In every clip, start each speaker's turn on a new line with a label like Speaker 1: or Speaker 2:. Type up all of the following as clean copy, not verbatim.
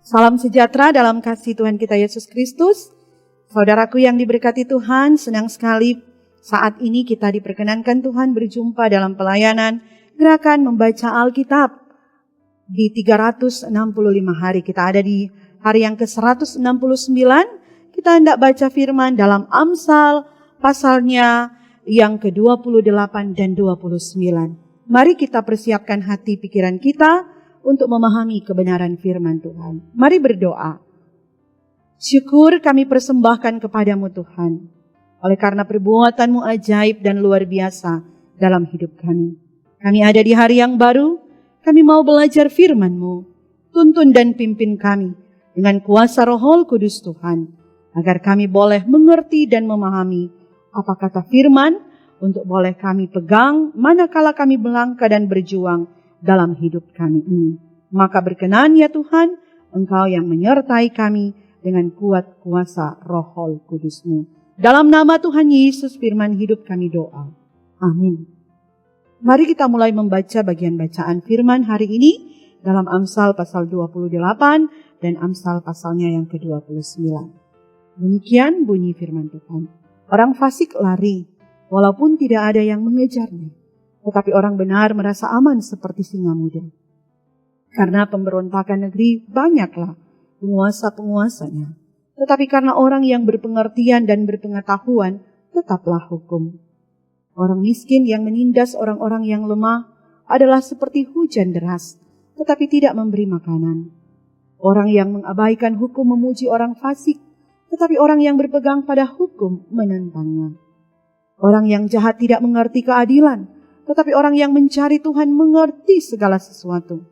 Speaker 1: Salam sejahtera dalam kasih Tuhan kita Yesus Kristus. Saudaraku yang diberkati Tuhan, senang sekali saat ini kita diperkenankan Tuhan berjumpa dalam pelayanan gerakan membaca Alkitab. Di 365 hari, kita ada di hari yang ke-169, kita hendak baca firman dalam Amsal pasalnya yang ke-28 dan 29. Mari kita persiapkan hati pikiran kita untuk memahami kebenaran firman Tuhan. Mari berdoa. Syukur kami persembahkan kepadamu Tuhan, oleh karena perbuatan-Mu ajaib dan luar biasa dalam hidup kami. Kami ada di hari yang baru, kami mau belajar firman-Mu. Tuntun dan pimpin kami dengan kuasa Roh Kudus Tuhan, agar kami boleh mengerti dan memahami apa kata firman, untuk boleh kami pegang manakala kami melangkah dan berjuang dalam hidup kami ini. Maka berkenan ya Tuhan, Engkau yang menyertai kami dengan kuat kuasa Roh Kudus-Mu. Dalam nama Tuhan Yesus firman hidup kami doa. Amin. Mari kita mulai membaca bagian bacaan firman hari ini dalam Amsal pasal 28 dan Amsal pasalnya yang ke-29. Demikian bunyi firman Tuhan. Orang fasik lari, walaupun tidak ada yang mengejarnya. Tetapi orang benar merasa aman seperti singa muda. Karena pemberontakan negeri banyaklah penguasa-penguasanya. Tetapi karena orang yang berpengertian dan berpengetahuan, tetaplah hukum. Orang miskin yang menindas orang-orang yang lemah adalah seperti hujan deras, tetapi tidak memberi makanan. Orang yang mengabaikan hukum memuji orang fasik, tetapi orang yang berpegang pada hukum menentangnya. Orang yang jahat tidak mengerti keadilan, tetapi orang yang mencari Tuhan mengerti segala sesuatu.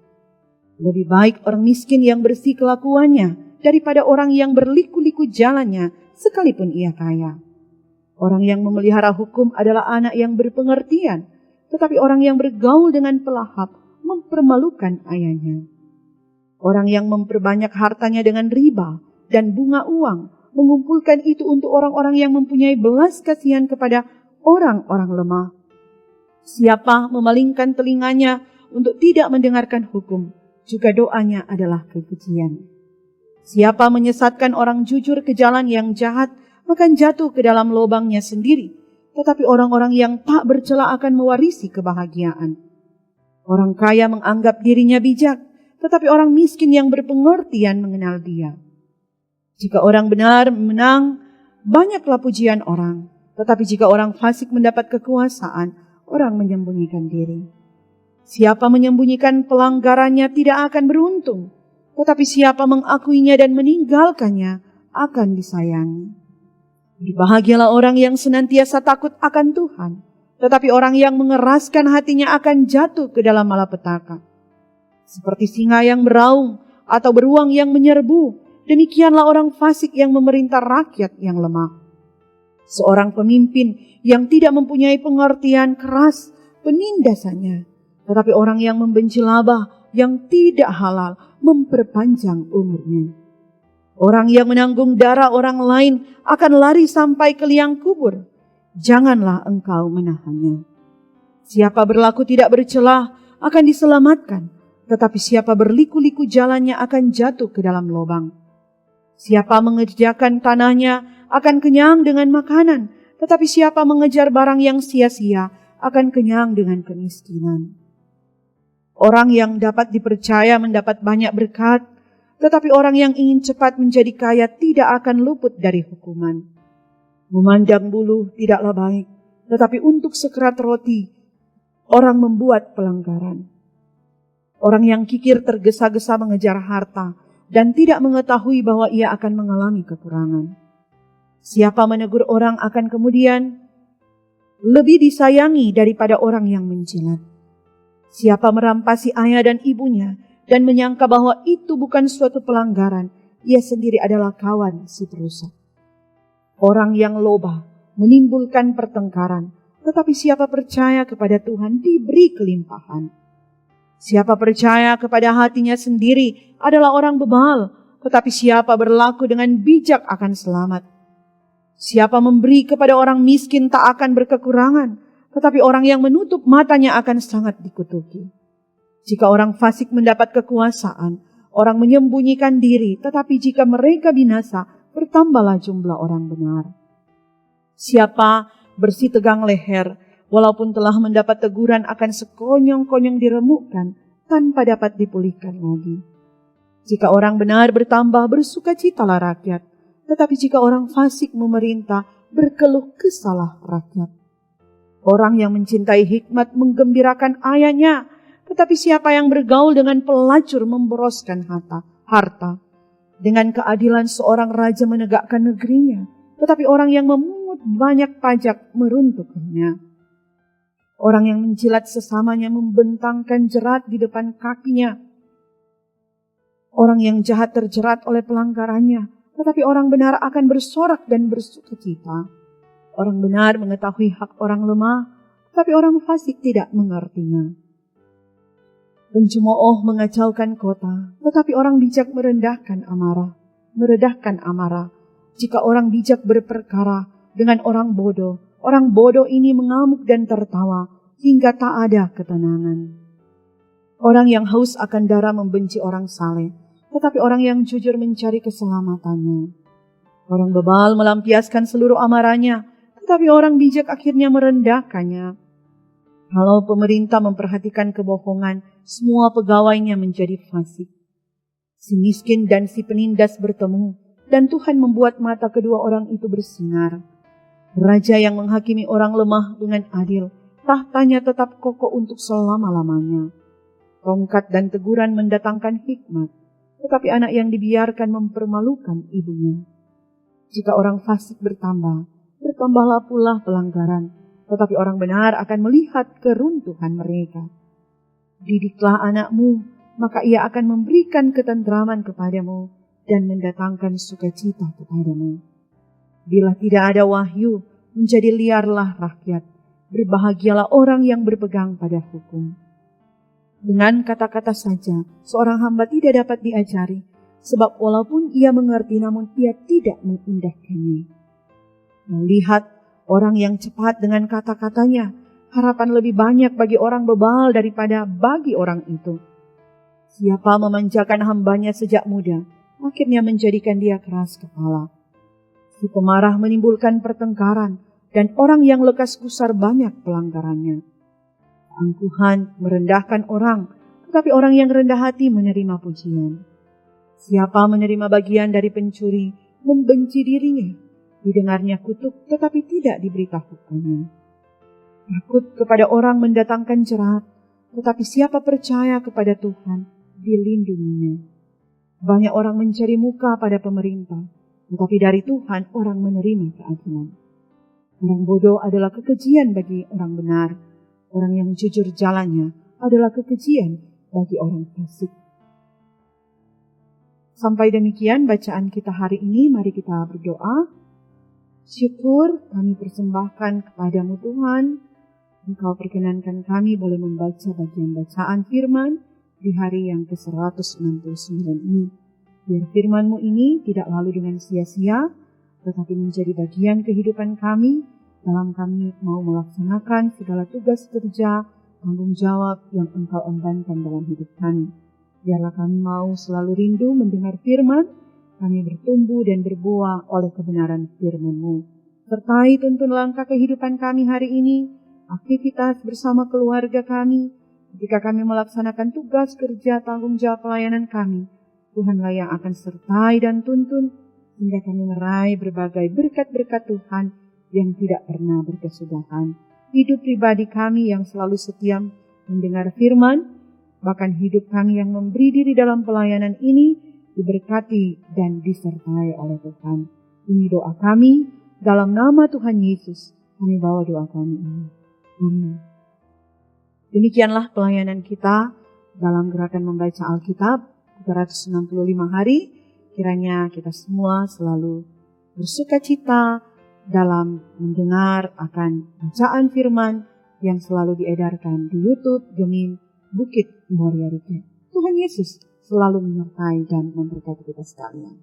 Speaker 1: Lebih baik orang miskin yang bersih kelakuannya daripada orang yang berliku-liku jalannya sekalipun ia kaya. Orang yang memelihara hukum adalah anak yang berpengertian, tetapi orang yang bergaul dengan pelahap mempermalukan ayahnya. Orang yang memperbanyak hartanya dengan riba dan bunga uang, mengumpulkan itu untuk orang-orang yang mempunyai belas kasihan kepada orang-orang lemah. Siapa memalingkan telinganya untuk tidak mendengarkan hukum, juga doanya adalah kekejian. Siapa menyesatkan orang jujur ke jalan yang jahat, akan jatuh ke dalam lubangnya sendiri. Tetapi orang-orang yang tak bercela akan mewarisi kebahagiaan. Orang kaya menganggap dirinya bijak, tetapi orang miskin yang berpengertian mengenal Dia. Jika orang benar menang, banyaklah pujian orang. Tetapi jika orang fasik mendapat kekuasaan, orang menyembunyikan diri. Siapa menyembunyikan pelanggarannya tidak akan beruntung, tetapi siapa mengakuinya dan meninggalkannya akan disayangi. Bahagialah orang yang senantiasa takut akan Tuhan, tetapi orang yang mengeraskan hatinya akan jatuh ke dalam malapetaka. Seperti singa yang beraung atau beruang yang menyerbu, demikianlah orang fasik yang memerintah rakyat yang lemah. Seorang pemimpin yang tidak mempunyai pengertian keras penindasannya, tetapi orang yang membenci laba yang tidak halal memperpanjang umurnya. Orang yang menanggung darah orang lain akan lari sampai ke liang kubur. Janganlah engkau menahannya. Siapa berlaku tidak bercelah akan diselamatkan, tetapi siapa berliku-liku jalannya akan jatuh ke dalam lubang. Siapa mengerjakan tanahnya akan kenyang dengan makanan, tetapi siapa mengejar barang yang sia-sia akan kenyang dengan kemiskinan. Orang yang dapat dipercaya mendapat banyak berkat, tetapi orang yang ingin cepat menjadi kaya tidak akan luput dari hukuman. Memandang bulu tidaklah baik, tetapi untuk sekerat roti orang membuat pelanggaran. Orang yang kikir tergesa-gesa mengejar harta dan tidak mengetahui bahwa ia akan mengalami kekurangan. Siapa menegur orang akan kemudian lebih disayangi daripada orang yang menjilat. Siapa merampasi ayah dan ibunya dan menyangka bahwa itu bukan suatu pelanggaran, ia sendiri adalah kawan si perusak. Orang yang loba menimbulkan pertengkaran, tetapi siapa percaya kepada Tuhan diberi kelimpahan. Siapa percaya kepada hatinya sendiri adalah orang bebal, tetapi siapa berlaku dengan bijak akan selamat. Siapa memberi kepada orang miskin tak akan berkekurangan, tetapi orang yang menutup matanya akan sangat dikutuki. Jika orang fasik mendapat kekuasaan, orang menyembunyikan diri, tetapi jika mereka binasa, bertambahlah jumlah orang benar. Siapa bersih tegang leher, walaupun telah mendapat teguran akan sekonyong-konyong diremukkan, tanpa dapat dipulihkan lagi. Jika orang benar bertambah, bersukacitalah rakyat. Tetapi jika orang fasik memerintah, berkeluh kesahlah rakyat. Orang yang mencintai hikmat menggembirakan ayahnya, tetapi siapa yang bergaul dengan pelacur memboroskan harta. Dengan keadilan seorang raja menegakkan negerinya, tetapi orang yang memungut banyak pajak meruntuhkannya. Orang yang menjilat sesamanya membentangkan jerat di depan kakinya. Orang yang jahat terjerat oleh pelanggarannya, tetapi orang benar akan bersorak dan bersukacita. Orang benar mengetahui hak orang lemah, tetapi orang fasik tidak mengertinya. Pencemooh mengacaukan kota, tetapi orang bijak meredahkan amarah. Jika orang bijak berperkara dengan orang bodoh ini mengamuk dan tertawa hingga tak ada ketenangan. Orang yang haus akan darah membenci orang saleh, tetapi orang yang jujur mencari keselamatannya. Orang bebal melampiaskan seluruh amarahnya, tetapi orang bijak akhirnya merendahkannya. Kalau pemerintah memperhatikan kebohongan, semua pegawainya menjadi fasik. Si miskin dan si penindas bertemu, dan Tuhan membuat mata kedua orang itu bersinar. Raja yang menghakimi orang lemah dengan adil, tahtanya tetap kokoh untuk selama-lamanya. Tongkat dan teguran mendatangkan hikmat, tetapi anak yang dibiarkan mempermalukan ibunya. Jika orang fasik bertambahlah pula pelanggaran, tetapi orang benar akan melihat keruntuhan mereka. Didiklah anakmu, maka ia akan memberikan ketentraman kepadamu dan mendatangkan sukacita kepadamu. Bila tidak ada wahyu, menjadi liarlah rakyat. Berbahagialah orang yang berpegang pada hukum. Dengan kata-kata saja, seorang hamba tidak dapat diajari, sebab walaupun ia mengerti namun ia tidak mengindahkannya. Melihat orang yang cepat dengan kata-katanya, harapan lebih banyak bagi orang bebal daripada bagi orang itu. Siapa memanjakan hambanya sejak muda, akhirnya menjadikan dia keras kepala. Si pemarah menimbulkan pertengkaran, dan orang yang lekas gusar banyak pelanggarannya. Keangkuhan merendahkan orang, tetapi orang yang rendah hati menerima pujian. Siapa menerima bagian dari pencuri, membenci dirinya. Didengarnya kutuk, tetapi tidak diberitahukannya. Takut kepada orang mendatangkan jerat, tetapi siapa percaya kepada Tuhan, dilindunginya. Banyak orang mencari muka pada pemerintah, tetapi dari Tuhan orang menerima keadilan. Orang bodoh adalah kekejian bagi orang benar. Orang yang jujur jalannya adalah kekejian bagi orang fasik. Sampai demikian bacaan kita hari ini. Mari kita berdoa. Syukur kami persembahkan kepadamu Tuhan. Engkau perkenankan kami boleh membaca bagian bacaan firman di hari yang ke-169 ini. Biar firman-Mu ini tidak lalu dengan sia-sia, tetapi menjadi bagian kehidupan kami dalam kami mau melaksanakan segala tugas kerja, tanggung jawab yang Engkau embankan dalam hidup kami. Biarlah kami mau selalu rindu mendengar firman, kami bertumbuh dan berbuah oleh kebenaran firman-Mu. Sertai tuntun langkah kehidupan kami hari ini, aktivitas bersama keluarga kami, ketika kami melaksanakan tugas kerja, tanggung jawab pelayanan kami. Tuhanlah yang akan sertai dan tuntun, hingga kami meraih berbagai berkat-berkat Tuhan yang tidak pernah berkesudahan. Hidup pribadi kami yang selalu setia mendengar firman, bahkan hidup kami yang memberi diri dalam pelayanan ini, diberkati dan disertai oleh Tuhan. Ini doa kami, dalam nama Tuhan Yesus, kami bawa doa kami ini. Amin. Demikianlah pelayanan kita dalam gerakan membaca Alkitab 365 hari. Kiranya kita semua selalu bersukacita dalam mendengar akan bacaan firman yang selalu diedarkan di YouTube Gemim Bukit Moria Retreat. Tuhan Yesus selalu menyertai dan memberkati kita sekalian.